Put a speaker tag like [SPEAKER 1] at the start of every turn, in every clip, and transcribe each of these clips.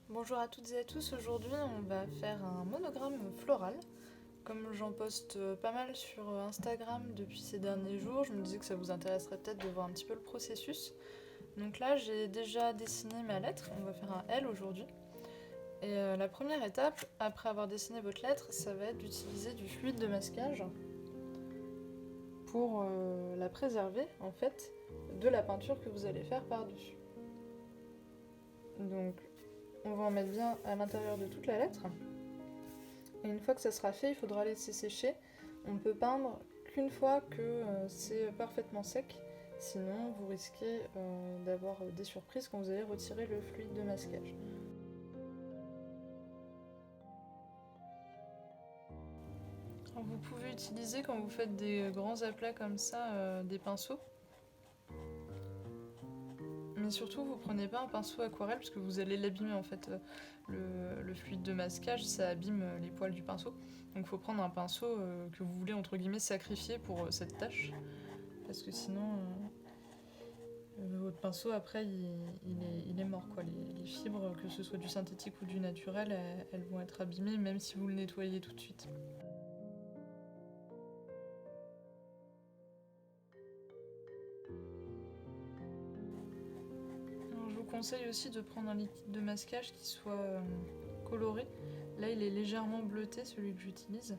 [SPEAKER 1] Bonjour à toutes et à tous, aujourd'hui on va faire un monogramme floral. Comme j'en poste pas mal sur Instagram depuis ces derniers jours, je me disais que ça vous intéresserait peut-être de voir un petit peu le processus. Donc là j'ai déjà dessiné ma lettre, on va faire un L aujourd'hui. Et la première étape, après avoir dessiné votre lettre, ça va être d'utiliser du fluide de masquage pour la préserver en fait de la peinture que vous allez faire par-dessus. Donc on va en mettre bien à l'intérieur de toute la lettre. Et une fois que ça sera fait, il faudra laisser sécher. On ne peut peindre qu'une fois que c'est parfaitement sec. Sinon, vous risquez d'avoir des surprises quand vous allez retirer le fluide de masquage. Alors, vous pouvez utiliser, quand vous faites des grands aplats comme ça, des pinceaux. Mais surtout, vous prenez pas un pinceau aquarelle parce que vous allez l'abîmer en fait. Le fluide de masquage, ça abîme les poils du pinceau. Donc il faut prendre un pinceau que vous voulez entre guillemets sacrifier pour cette tâche. Parce que sinon, votre pinceau après il est mort quoi. Les fibres, que ce soit du synthétique ou du naturel, elles vont être abîmées même si vous le nettoyez tout de suite. Alors, je vous conseille aussi de prendre un liquide de masquage qui soit coloré. Là il est légèrement bleuté celui que j'utilise.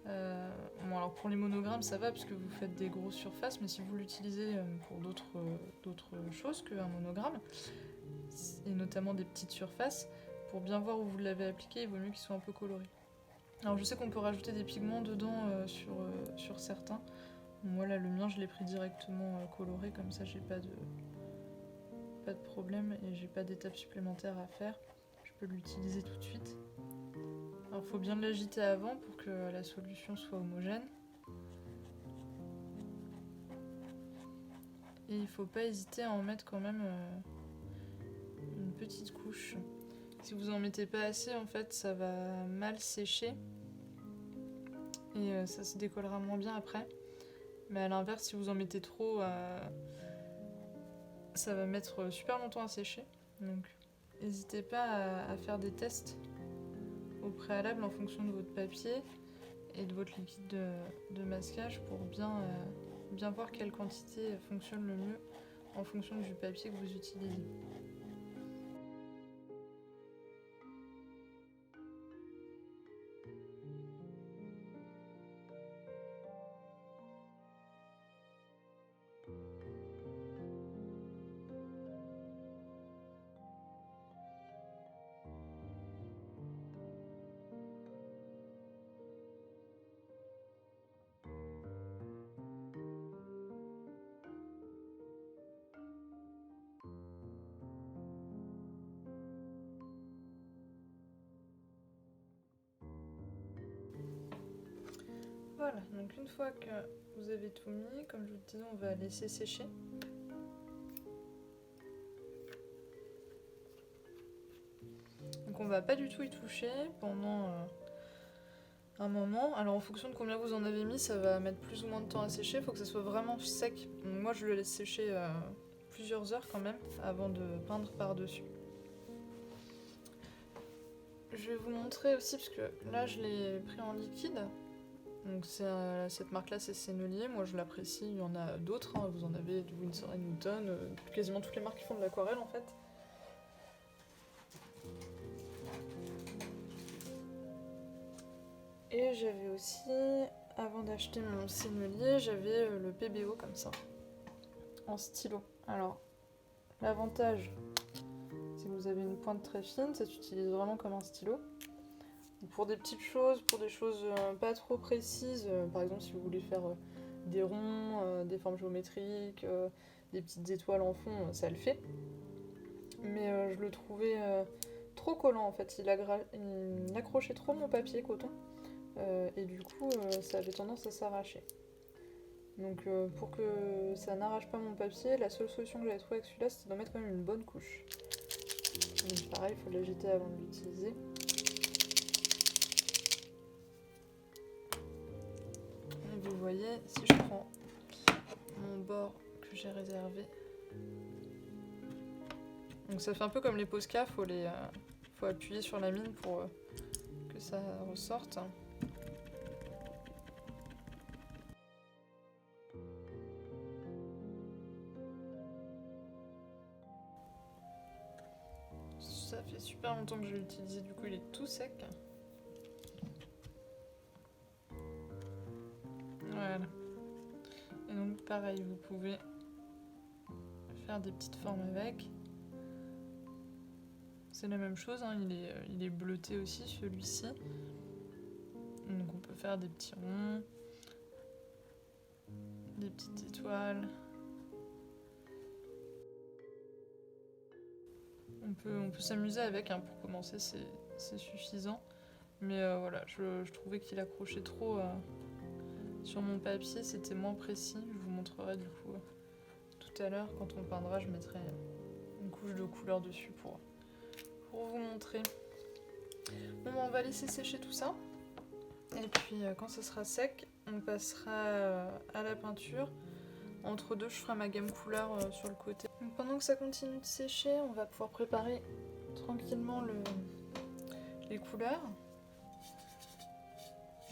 [SPEAKER 1] Bon, alors pour les monogrammes ça va parce que vous faites des grosses surfaces, mais si vous l'utilisez pour d'autres choses qu'un monogramme, et notamment des petites surfaces, pour bien voir où vous l'avez appliqué, il vaut mieux qu'il soit un peu coloré. Alors je sais qu'on peut rajouter des pigments dedans sur certains. Moi là le mien je l'ai pris directement coloré, comme ça j'ai pas de problème et j'ai pas d'étape supplémentaire à faire. Je peux l'utiliser tout de suite. Alors il faut bien l'agiter avant pour que la solution soit homogène. Et il faut pas hésiter à en mettre quand même une petite couche. Si vous en mettez pas assez, en fait, ça va mal sécher et ça se décollera moins bien après. Mais à l'inverse, si vous en mettez trop, ça va mettre super longtemps à sécher. Donc, n'hésitez pas à faire des tests au préalable en fonction de votre papier et de votre liquide de masquage pour bien voir quelle quantité fonctionne le mieux en fonction du papier que vous utilisez. Voilà, donc une fois que vous avez tout mis, comme je vous le disais, on va laisser sécher. Donc on va pas du tout y toucher pendant un moment. Alors en fonction de combien vous en avez mis, ça va mettre plus ou moins de temps à sécher. Il faut que ça soit vraiment sec. Donc moi je le laisse sécher plusieurs heures quand même avant de peindre par-dessus. Je vais vous montrer aussi parce que là je l'ai pris en liquide. Donc cette marque-là, c'est Sennelier. Moi, je l'apprécie. Il y en a d'autres. Hein. Vous en avez du Winsor & Newton. Quasiment toutes les marques qui font de l'aquarelle, en fait. Et j'avais aussi, avant d'acheter mon Sennelier, j'avais le PBO comme ça, en stylo. Alors, l'avantage, c'est que vous avez une pointe très fine. Ça s'utilise vraiment comme un stylo. Pour des petites choses, pour des choses pas trop précises, par exemple si vous voulez faire des ronds, des formes géométriques, des petites étoiles en fond, ça le fait. Mais je le trouvais trop collant en fait, il accrochait trop mon papier coton et du coup ça avait tendance à s'arracher. Donc pour que ça n'arrache pas mon papier, la seule solution que j'avais trouvée avec celui-là c'était d'en mettre quand même une bonne couche. Donc pareil, il faut l'agiter avant de l'utiliser. Vous voyez, si je prends mon bord que j'ai réservé, donc ça fait un peu comme les Posca, faut faut appuyer sur la mine pour que ça ressorte. Ça fait super longtemps que je l'ai utilisé, du coup il est tout sec. Voilà. Et donc pareil, vous pouvez faire des petites formes avec. C'est la même chose, hein, il est bleuté aussi celui-ci. Donc on peut faire des petits ronds, des petites étoiles. On peut s'amuser avec, hein, pour commencer, c'est suffisant. Mais voilà, je trouvais qu'il accrochait trop sur mon papier, c'était moins précis. Je vous montrerai du coup tout à l'heure, quand on peindra, je mettrai une couche de couleur dessus pour vous montrer. Bon, on va laisser sécher tout ça. Et puis quand ça sera sec, on passera à la peinture. Entre deux, je ferai ma gamme couleur sur le côté. Donc pendant que ça continue de sécher, on va pouvoir préparer tranquillement les couleurs.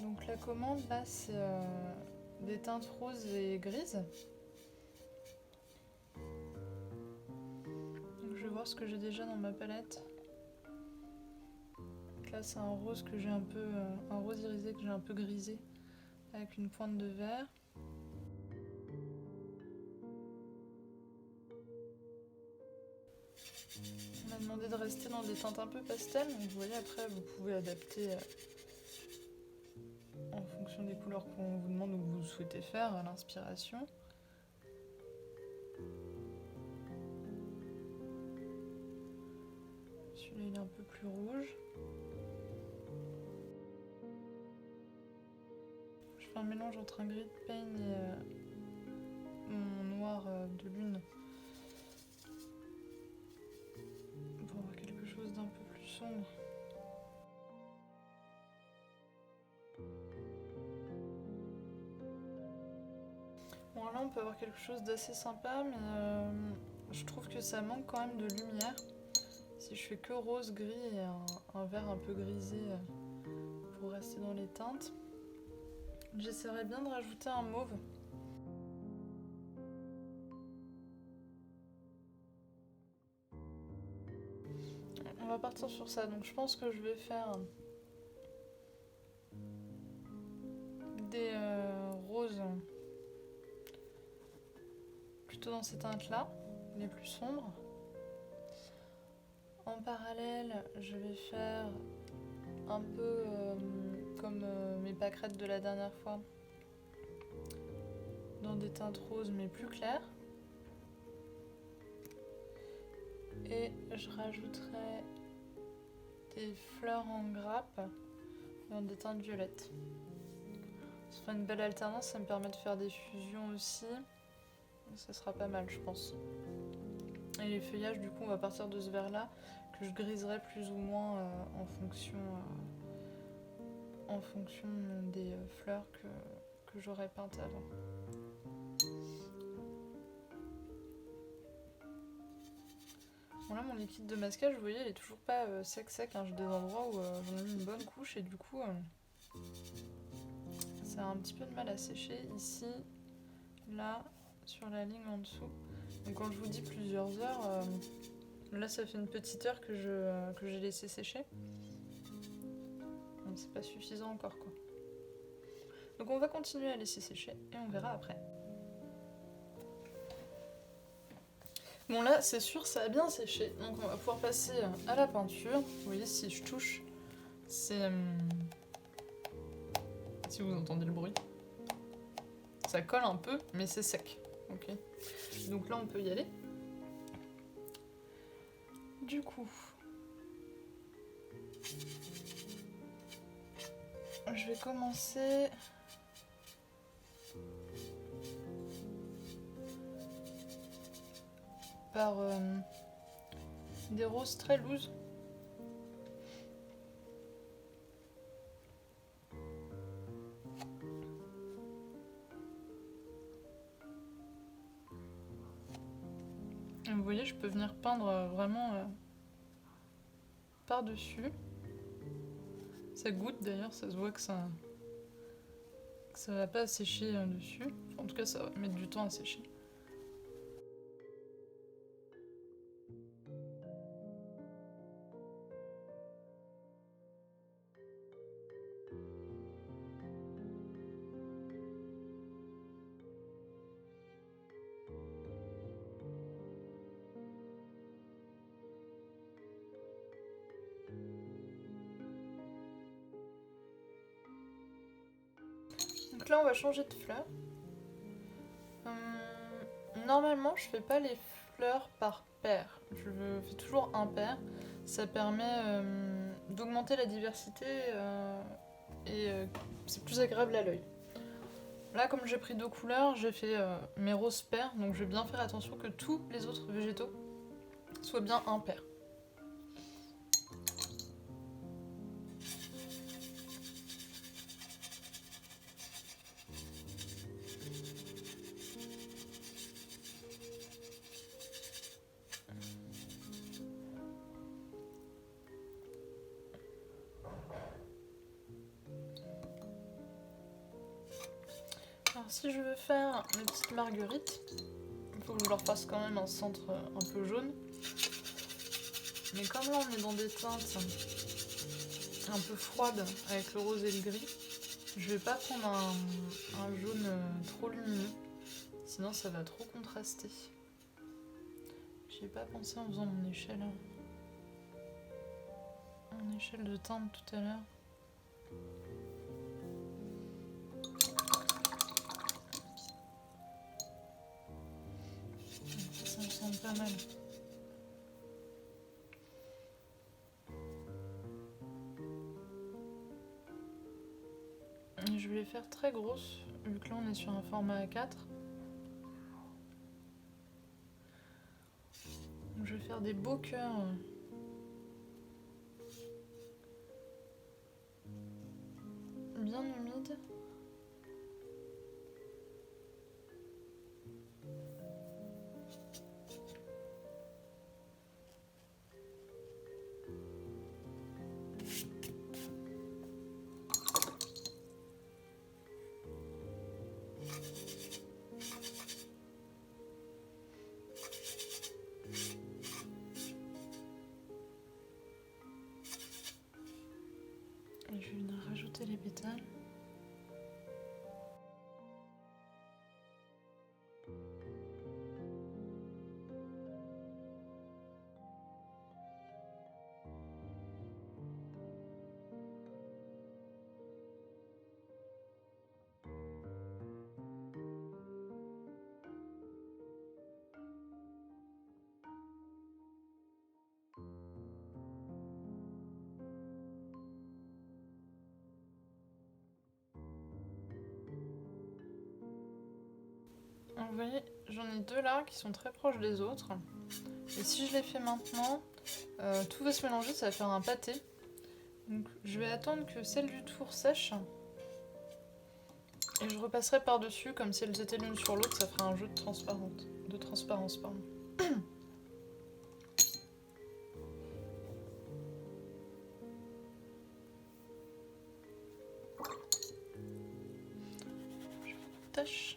[SPEAKER 1] Donc la commande là, c'est des teintes roses et grises. Donc je vais voir ce que j'ai déjà dans ma palette. Donc là c'est un rose que j'ai un peu, un rose irisé que j'ai un peu grisé avec une pointe de vert. On m'a demandé de rester dans des teintes un peu pastel, donc vous voyez après vous pouvez adapter en fonction des couleurs qu'on vous demande ou que vous souhaitez faire à l'inspiration. Celui-là il est un peu plus rouge. Je fais un mélange entre un gris de peigne et mon noir de lune pour avoir quelque chose d'un peu plus sombre. Bon là on peut avoir quelque chose d'assez sympa, mais je trouve que ça manque quand même de lumière. Si je fais que rose, gris et un vert un peu grisé pour rester dans les teintes. J'essaierai bien de rajouter un mauve. On va partir sur ça, donc je pense que je vais faire des roses plutôt dans ces teintes-là, les plus sombres. En parallèle, je vais faire un peu comme mes pâquerettes de la dernière fois, dans des teintes roses mais plus claires. Et je rajouterai des fleurs en grappe dans des teintes violettes. Ce sera une belle alternance, ça me permet de faire des fusions aussi. Ça sera pas mal, je pense. Et les feuillages, du coup, on va partir de ce vert-là, que je griserai plus ou moins en fonction des fleurs que j'aurais peintes avant. Bon là, mon liquide de masquage, vous voyez, il est toujours pas sec, hein. J'ai des endroits où j'en ai mis une bonne couche et du coup, ça a un petit peu de mal à sécher ici, là, sur la ligne en dessous. Donc quand je vous dis plusieurs heures, là ça fait une petite heure que j'ai laissé sécher. Donc c'est pas suffisant encore quoi. Donc on va continuer à laisser sécher et on verra après. Bon là c'est sûr ça a bien séché, donc on va pouvoir passer à la peinture. Vous voyez si je touche, c'est... si vous entendez le bruit. Ça colle un peu mais c'est sec. Ok. Donc là on peut y aller. Du coup... je vais commencer... par des roses très looses. Et vous voyez, je peux venir peindre vraiment par-dessus. Ça goutte d'ailleurs, ça se voit que ça va pas sécher dessus. Enfin, en tout cas, ça va mettre du temps à sécher. Donc là, on va changer de fleur. Normalement, je fais pas les fleurs par paire. Je fais toujours un paire. Ça permet d'augmenter la diversité et c'est plus agréable à l'œil. Là, comme j'ai pris 2 couleurs, j'ai fait mes roses paires. Donc je vais bien faire attention que tous les autres végétaux soient bien impairs. Alors si je veux faire mes petites marguerites, il faut que je leur fasse quand même un centre un peu jaune. Mais comme là on est dans des teintes un peu froides avec le rose et le gris, je vais pas prendre un jaune trop lumineux, sinon ça va trop contraster. J'y ai pas pensé en faisant mon échelle de teinte tout à l'heure. Ça me semble pas mal. Et je vais les faire très grosses, vu que là on est sur un format A4. Donc je vais faire des beaux cœurs. Bien humides. Et je vais venir rajouter les pétales. Alors, vous voyez, j'en ai 2 là qui sont très proches des autres. Et si je les fais maintenant, tout va se mélanger, ça va faire un pâté. Donc je vais attendre que celle du tour sèche. Et je repasserai par-dessus, comme si elles étaient l'une sur l'autre, ça fera un jeu de transparence. Pardon. Tâche.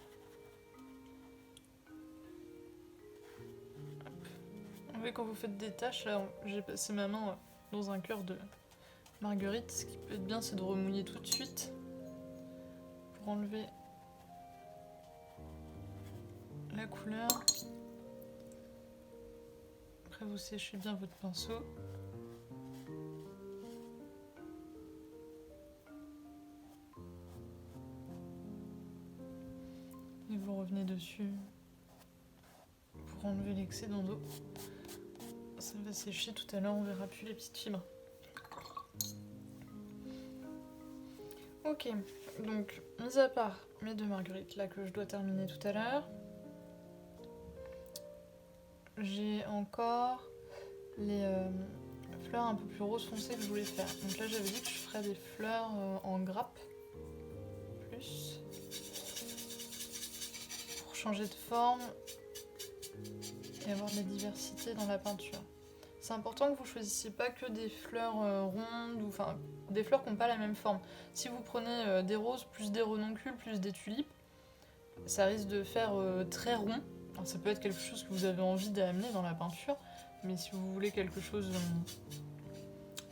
[SPEAKER 1] Vous voyez, quand vous faites des tâches, là, j'ai passé ma main dans un cœur de marguerite. Ce qui peut être bien, c'est de remouiller tout de suite pour enlever la couleur. Après, vous séchez bien votre pinceau. Et vous revenez dessus pour enlever l'excédent d'eau. Ça va sécher tout à l'heure, on verra plus les petites fibres. Ok, donc mis à part mes 2 marguerites là que je dois terminer tout à l'heure, j'ai encore les fleurs un peu plus rose foncé que je voulais faire. Donc là j'avais dit que je ferais des fleurs en grappe plus pour changer de forme et avoir de la diversité dans la peinture. c'est important que vous choisissiez pas que des fleurs rondes, ou enfin des fleurs qui n'ont pas la même forme. Si vous prenez des roses, plus des renoncules, plus des tulipes, ça risque de faire très rond. Alors, ça peut être quelque chose que vous avez envie d'amener dans la peinture, mais si vous voulez quelque chose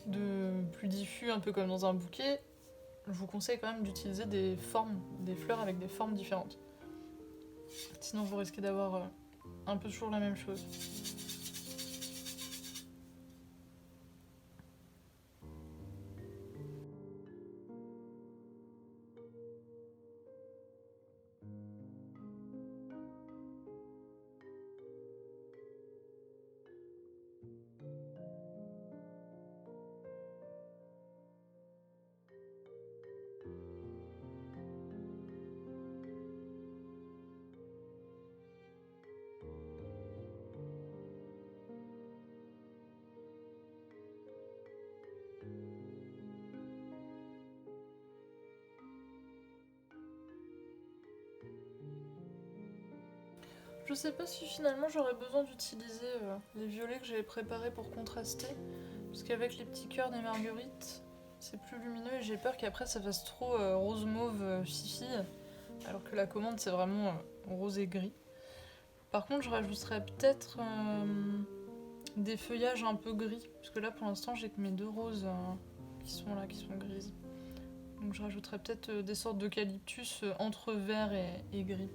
[SPEAKER 1] de plus diffus, un peu comme dans un bouquet, je vous conseille quand même d'utiliser des formes, des fleurs avec des formes différentes. Sinon vous risquez d'avoir un peu toujours la même chose. Je sais pas si finalement j'aurais besoin d'utiliser les violets que j'avais préparés pour contraster, parce qu'avec les petits cœurs des marguerites, c'est plus lumineux et j'ai peur qu'après ça fasse trop rose mauve fifi, alors que la commande c'est vraiment rose et gris. Par contre je rajouterais peut-être des feuillages un peu gris, parce que là pour l'instant j'ai que mes deux roses qui sont là, qui sont grises. Donc je rajouterais peut-être des sortes d'eucalyptus entre vert et gris.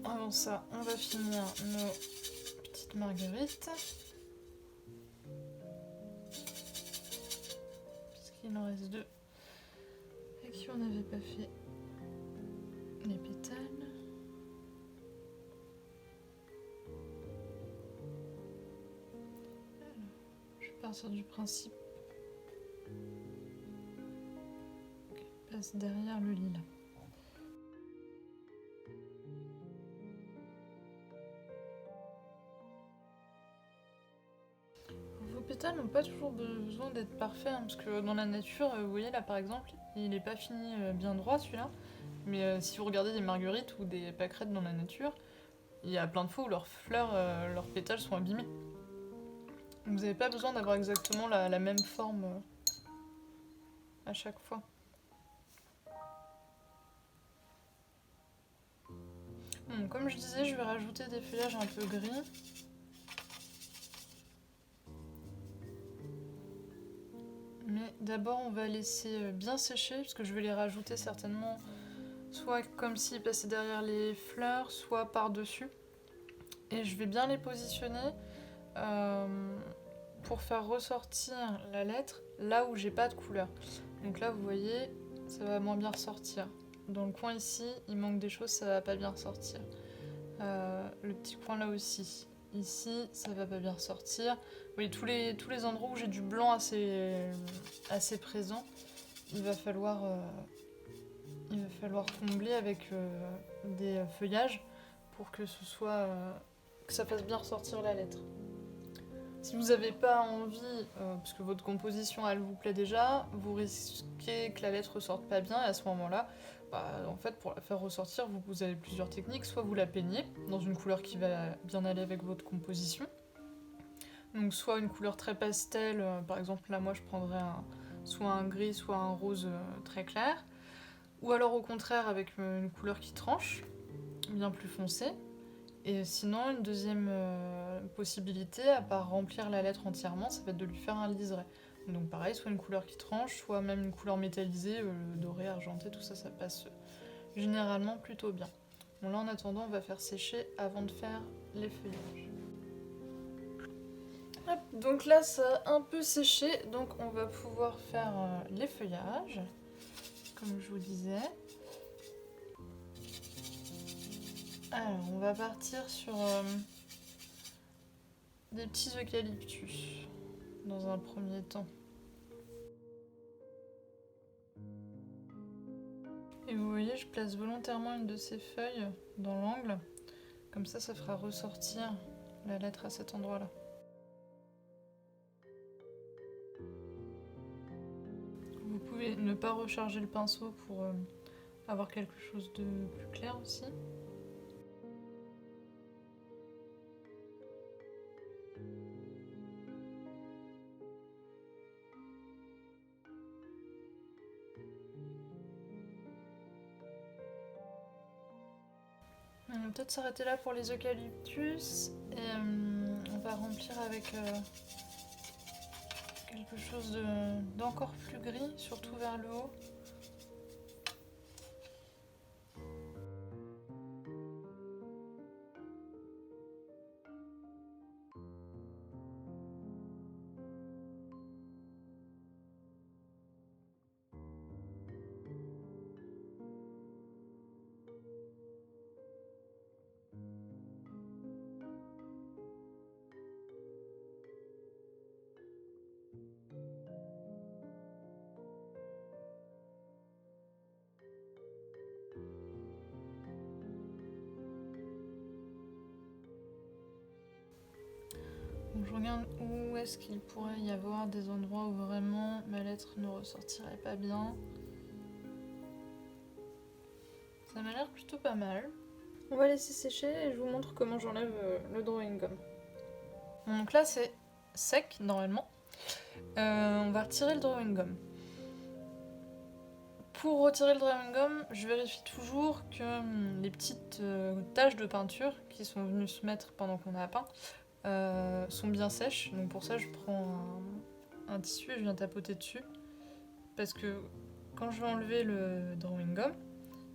[SPEAKER 1] Avant ça, on va finir nos petites marguerites. Puisqu'il en reste deux à qui on n'avait pas fait les pétales. Alors, je vais partir du principe qu'elle passe derrière le lilas. Vos pétales n'ont pas toujours besoin d'être parfaits, hein, parce que dans la nature, vous voyez là par exemple, il n'est pas fini bien droit celui-là, mais si vous regardez des marguerites ou des pâquerettes dans la nature, il y a plein de fois où leurs fleurs, leurs pétales sont abîmés. Vous n'avez pas besoin d'avoir exactement la même forme à chaque fois. Bon, comme je disais, je vais rajouter des feuillages un peu gris. Mais d'abord, on va laisser bien sécher, parce que je vais les rajouter certainement soit comme s'ils passaient derrière les fleurs, soit par-dessus. Et je vais bien les positionner pour faire ressortir la lettre là où j'ai pas de couleur. Donc là, vous voyez, ça va moins bien ressortir. Dans le coin ici, il manque des choses, ça va pas bien ressortir. Le petit coin là aussi. Ici, ça va pas bien ressortir. Vous voyez, tous les endroits où j'ai du blanc assez présent, il va falloir combler avec des feuillages pour que que ça fasse bien ressortir la lettre. Si vous n'avez pas envie, parce que votre composition elle vous plaît déjà, vous risquez que la lettre ressorte pas bien et à ce moment-là, en fait pour la faire ressortir, vous avez plusieurs techniques. Soit vous la peignez dans une couleur qui va bien aller avec votre composition, donc soit une couleur très pastel, par exemple là moi je prendrais soit un gris, soit un rose très clair, ou alors au contraire avec une couleur qui tranche, bien plus foncée. Et sinon, une deuxième possibilité, à part remplir la lettre entièrement, ça va être de lui faire un liseré. Donc pareil, soit une couleur qui tranche, soit même une couleur métallisée, doré, argenté, tout ça, ça passe généralement plutôt bien. Bon là en attendant, on va faire sécher avant de faire les feuillages. Hop, donc là ça a un peu séché, donc on va pouvoir faire les feuillages, comme je vous disais. Alors, on va partir sur des petits eucalyptus dans un premier temps. Et vous voyez, je place volontairement une de ces feuilles dans l'angle. Comme ça fera ressortir la lettre à cet endroit-là. Vous pouvez ne pas recharger le pinceau pour avoir quelque chose de plus clair aussi. On va peut-être s'arrêter là pour les eucalyptus et on va remplir avec quelque chose d'encore plus gris, surtout vers le haut. Donc je regarde où est-ce qu'il pourrait y avoir des endroits où vraiment ma lettre ne ressortirait pas bien. Ça m'a l'air plutôt pas mal. On va laisser sécher et je vous montre comment j'enlève le drawing gum. Donc là c'est sec normalement. On va retirer le drawing gum. Pour retirer le drawing gum, je vérifie toujours que les petites taches de peinture qui sont venues se mettre pendant qu'on a peint sont bien sèches. Donc pour ça je prends un tissu et je viens tapoter dessus. Parce que quand je vais enlever le drawing gum,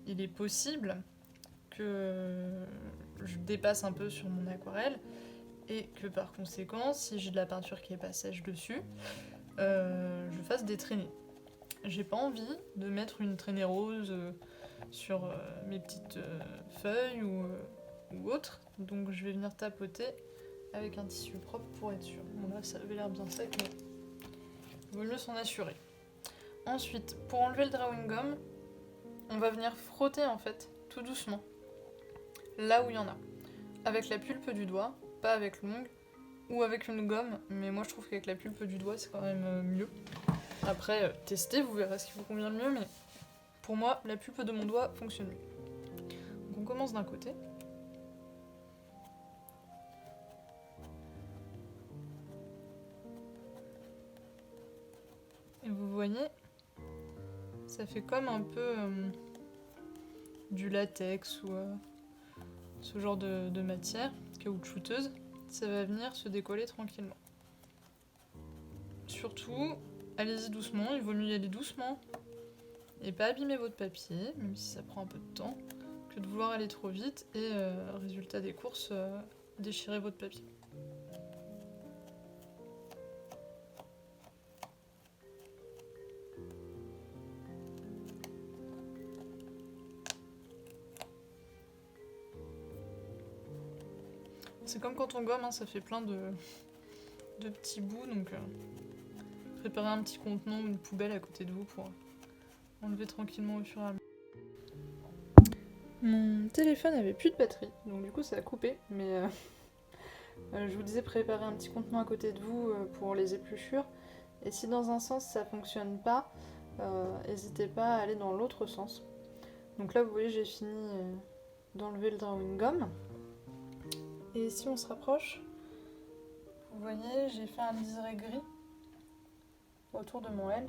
[SPEAKER 1] il est possible que je dépasse un peu sur mon aquarelle et que par conséquent, si j'ai de la peinture qui est pas sèche dessus, je fasse des traînées. J'ai pas envie de mettre une traînée rose sur mes petites feuilles ou autre, donc je vais venir tapoter avec un tissu propre pour être sûr. Bon là ça avait l'air bien sec, mais il vaut mieux s'en assurer. Ensuite, pour enlever le drawing gum, on va venir frotter en fait, tout doucement, là où il y en a. Avec la pulpe du doigt, pas avec l'ongle, ou avec une gomme, mais moi je trouve qu'avec la pulpe du doigt c'est quand même mieux. Après, testez, vous verrez ce qui vous convient le mieux, mais pour moi, la pulpe de mon doigt fonctionne mieux. Donc on commence d'un côté. Et vous voyez, ça fait comme un peu du latex ou ce genre de matière caoutchouteuse. Ça va venir se décoller tranquillement. Surtout, allez-y doucement, il vaut mieux y aller doucement et pas abîmer votre papier, même si ça prend un peu de temps, que de vouloir aller trop vite et, résultat des courses, déchirer votre papier. C'est comme quand on gomme, hein, ça fait plein de petits bouts, donc préparez un petit contenant ou une poubelle à côté de vous pour enlever tranquillement au fur et à mesure. Mon téléphone avait plus de batterie, donc du coup ça a coupé, mais je vous disais préparer un petit contenant à côté de vous pour les épluchures. Et si dans un sens ça fonctionne pas, n'hésitez pas à aller dans l'autre sens. Donc là vous voyez j'ai fini d'enlever le drawing gum. Et si on se rapproche, vous voyez j'ai fait un liseré gris autour de mon L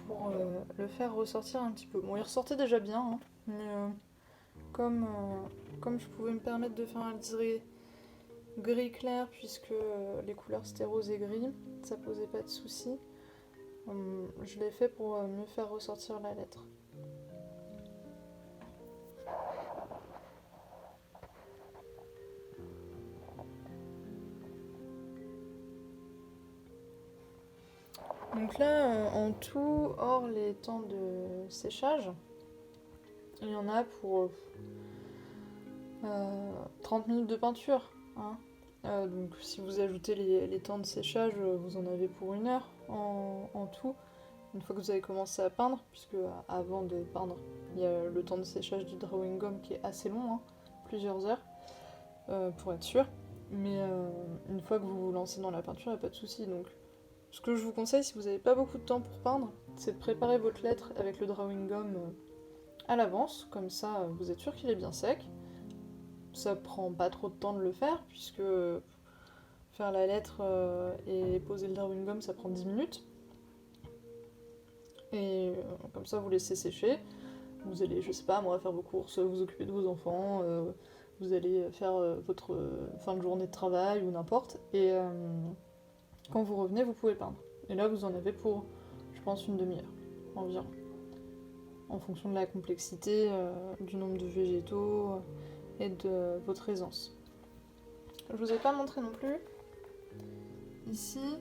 [SPEAKER 1] pour le faire ressortir un petit peu. Bon il ressortait déjà bien, hein, mais comme je pouvais me permettre de faire un liseré gris clair puisque les couleurs c'était rose et gris, ça posait pas de soucis. Je l'ai fait pour mieux faire ressortir la lettre. Donc là, en tout, hors les temps de séchage, il y en a pour 30 minutes de peinture. Hein. Donc si vous ajoutez les temps de séchage, vous en avez pour 1 heure en tout. Une fois que vous avez commencé à peindre, puisque avant de peindre, il y a le temps de séchage du drawing gum qui est assez long, hein, plusieurs heures, pour être sûr. Mais une fois que vous vous lancez dans la peinture, il n'y a pas de souci. Donc ce que je vous conseille, si vous n'avez pas beaucoup de temps pour peindre, c'est de préparer votre lettre avec le drawing gum à l'avance, comme ça vous êtes sûr qu'il est bien sec. Ça prend pas trop de temps de le faire, puisque faire la lettre et poser le drawing gum, ça prend 10 minutes. Et comme ça vous laissez sécher. Vous allez, je sais pas moi, faire vos courses, vous occuper de vos enfants, vous allez faire votre fin de journée de travail ou n'importe. Et quand vous revenez, vous pouvez peindre. Et là, vous en avez pour, je pense, une demi-heure environ. En fonction de la complexité, du nombre de végétaux et de votre aisance. Je vous ai pas montré non plus. Ici,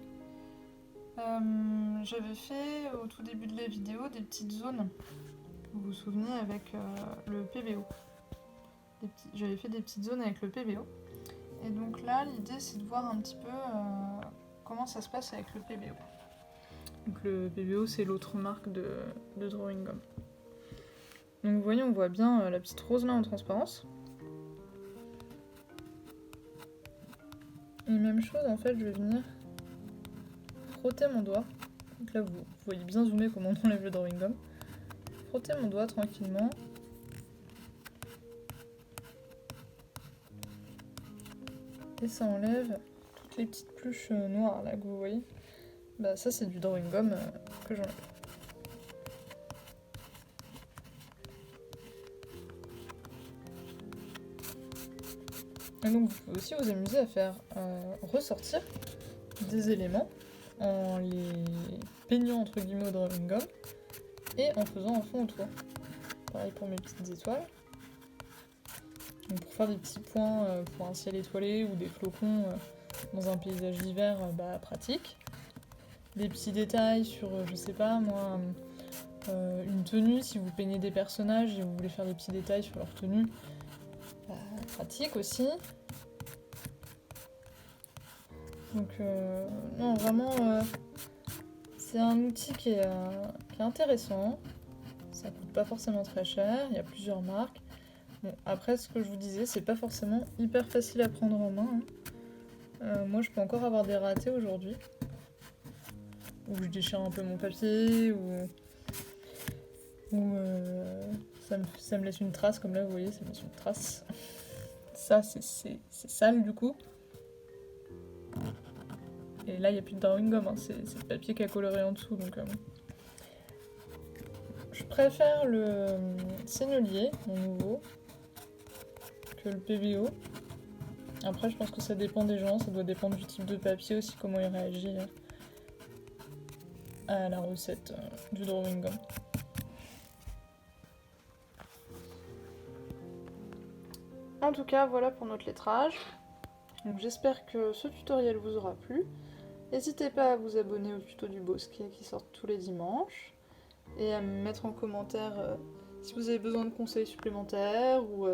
[SPEAKER 1] j'avais fait au tout début de la vidéo des petites zones. Vous vous souvenez avec le PBO. J'avais fait des petites zones avec le PBO. Et donc là, l'idée c'est de voir un petit peu comment ça se passe avec le PBO. Donc le PBO, c'est l'autre marque de Drawing Gum. Donc vous voyez, on voit bien la petite rose là en transparence. Et même chose, en fait, je vais venir frotter mon doigt. Donc là, vous voyez bien zoomer comment on enlève le Drawing Gum. Frotter mon doigt tranquillement. Et ça enlève toutes les petites pluches noires là que vous voyez. Bah ça c'est du Drawing Gum que j'enlève. Et donc vous pouvez aussi vous amuser à faire ressortir des éléments en les peignant entre guillemets au Drawing Gum et en faisant un fond autour. Pareil pour mes petites étoiles. Donc pour faire des petits points pour un ciel étoilé ou des flocons dans un paysage d'hiver, pratique. Des petits détails sur, je sais pas moi, une tenue, si vous peignez des personnages et vous voulez faire des petits détails sur leur tenue, pratique aussi. Donc non, vraiment, c'est un outil qui est intéressant. Ça coûte pas forcément très cher, il y a plusieurs marques. Bon, après, ce que je vous disais, c'est pas forcément hyper facile à prendre en main. Moi, je peux encore avoir des ratés aujourd'hui. Où je déchire un peu mon papier, ou ça me laisse une trace, comme là, vous voyez, ça me laisse une trace. Ça, c'est sale, du coup. Et là, il n'y a plus de Drawing Gum, hein. C'est le papier qui a coloré en dessous, donc... Je préfère le Sennelier, mon nouveau, que le PBO. Après, je pense que ça dépend des gens, ça doit dépendre du type de papier aussi, comment il réagit à la recette du Drawing Gum. En tout cas, voilà pour notre lettrage. Donc j'espère que ce tutoriel vous aura plu. N'hésitez pas à vous abonner au tuto du Bosquet qui sort tous les dimanches. Et à me mettre en commentaire si vous avez besoin de conseils supplémentaires ou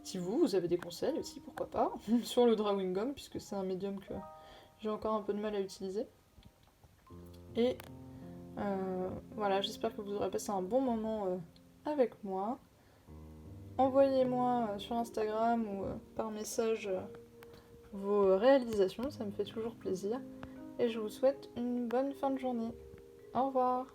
[SPEAKER 1] si vous avez des conseils aussi, pourquoi pas, sur le Drawing Gum, puisque c'est un médium que j'ai encore un peu de mal à utiliser. Et voilà, j'espère que vous aurez passé un bon moment avec moi. Envoyez-moi sur Instagram ou par message vos réalisations, ça me fait toujours plaisir. Et je vous souhaite une bonne fin de journée. Au revoir!